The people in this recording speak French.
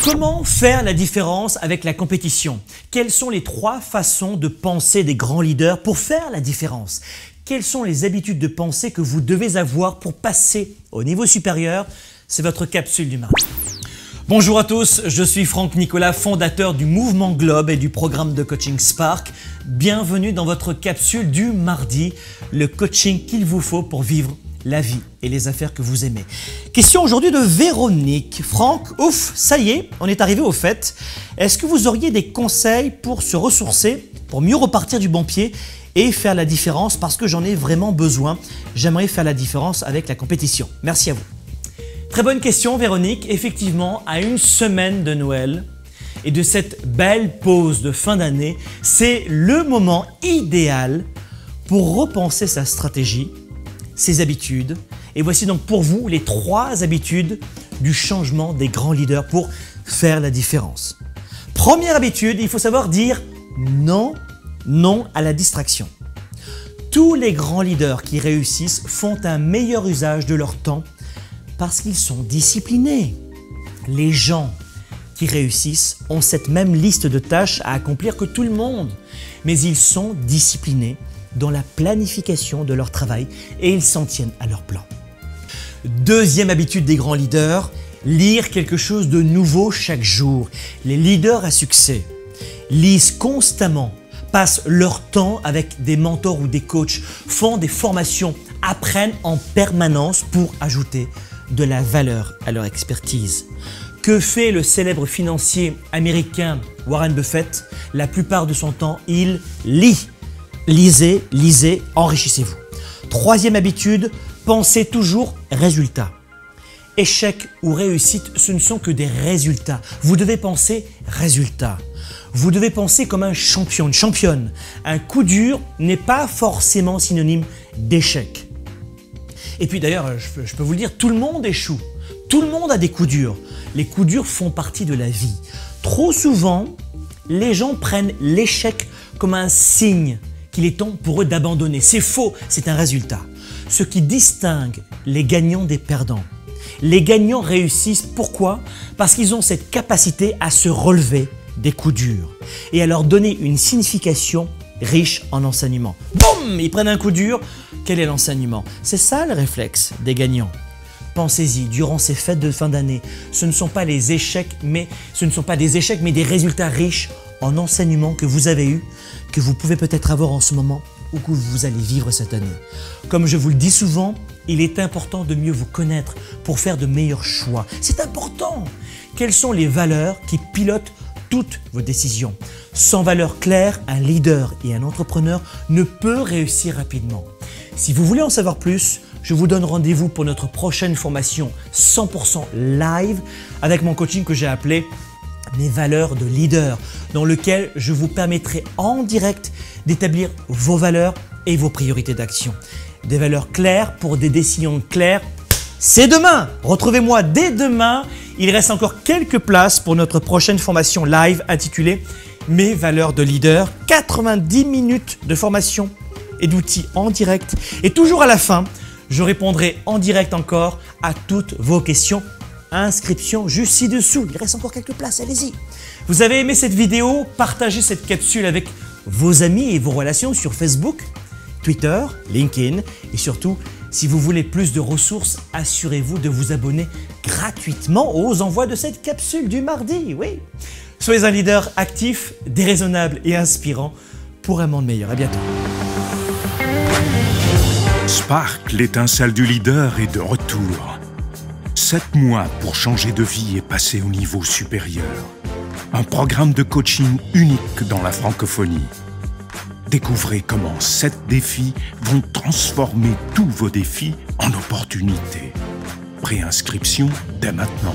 Comment faire la différence avec la compétition? Quelles sont les 3 façons de penser des grands leaders pour faire la différence? Quelles sont les habitudes de pensée que vous devez avoir pour passer au niveau supérieur? C'est votre capsule du mardi. Bonjour à tous, je suis Franck Nicolas, fondateur du Mouvement Globe et du programme de coaching Spark. Bienvenue dans votre capsule du mardi, le coaching qu'il vous faut pour vivre la vie et les affaires que vous aimez. Question aujourd'hui de Véronique. Franck, ouf, ça y est, on est arrivé au fait. Est-ce que vous auriez des conseils pour se ressourcer, pour mieux repartir du bon pied et faire la différence parce que j'en ai vraiment besoin. J'aimerais faire la différence avec la compétition. Merci à vous. Très bonne question Véronique. Effectivement, à une semaine de Noël et de cette belle pause de fin d'année, c'est le moment idéal pour repenser sa stratégie, ses habitudes. Et voici donc pour vous les 3 habitudes du changement des grands leaders pour faire la différence. Première habitude, il faut savoir dire non à la distraction. Tous les grands leaders qui réussissent font un meilleur usage de leur temps parce qu'ils sont disciplinés. Les gens qui réussissent ont cette même liste de tâches à accomplir que tout le monde, mais ils sont disciplinés dans la planification de leur travail et ils s'en tiennent à leur plan. Deuxième habitude des grands leaders, lire quelque chose de nouveau chaque jour. Les leaders à succès lisent constamment, passent leur temps avec des mentors ou des coachs, font des formations, apprennent en permanence pour ajouter de la valeur à leur expertise. Que fait le célèbre financier américain Warren Buffett? La plupart de son temps, il lit. Lisez, enrichissez-vous. Troisième habitude, pensez toujours résultat. Échec ou réussite, ce ne sont que des résultats. Vous devez penser résultat. Vous devez penser comme un champion, une championne. Un coup dur n'est pas forcément synonyme d'échec. Et puis d'ailleurs, je peux vous le dire, tout le monde échoue. Tout le monde a des coups durs. Les coups durs font partie de la vie. Trop souvent, les gens prennent l'échec comme un signe qu'il est temps pour eux d'abandonner. C'est faux, c'est un résultat. Ce qui distingue les gagnants des perdants. Les gagnants réussissent, pourquoi? Parce qu'ils ont cette capacité à se relever des coups durs et à leur donner une signification riche en enseignement. Boum! Ils prennent un coup dur, quel est l'enseignement? C'est ça le réflexe des gagnants. Pensez-y, durant ces fêtes de fin d'année, ce ne sont pas des échecs, mais des résultats riches en enseignement que vous avez eu, que vous pouvez peut-être avoir en ce moment ou que vous allez vivre cette année. Comme je vous le dis souvent, il est important de mieux vous connaître pour faire de meilleurs choix. C'est important. Quelles sont les valeurs qui pilotent toutes vos décisions? Sans valeurs claires, un leader et un entrepreneur ne peut réussir rapidement. Si vous voulez en savoir plus, je vous donne rendez-vous pour notre prochaine formation 100% live avec mon coaching que j'ai appelé mes valeurs de leader, dans lequel je vous permettrai en direct d'établir vos valeurs et vos priorités d'action. Des valeurs claires pour des décisions claires. C'est demain! Retrouvez-moi dès demain. Il reste encore quelques places pour notre prochaine formation live intitulée Mes valeurs de leader. 90 minutes de formation et d'outils en direct. Et toujours à la fin, je répondrai en direct encore à toutes vos questions. Inscription juste ci-dessous. Il reste encore quelques places, allez-y. Vous avez aimé cette vidéo? Partagez cette capsule avec vos amis et vos relations sur Facebook, Twitter, LinkedIn et surtout, si vous voulez plus de ressources, assurez-vous de vous abonner gratuitement aux envois de cette capsule du mardi. Oui. Soyez un leader actif, déraisonnable et inspirant pour un monde meilleur. À bientôt. Spark, l'étincelle du leader, est de retour. 7 mois pour changer de vie et passer au niveau supérieur. Un programme de coaching unique dans la francophonie. Découvrez comment 7 défis vont transformer tous vos défis en opportunités. Préinscription dès maintenant.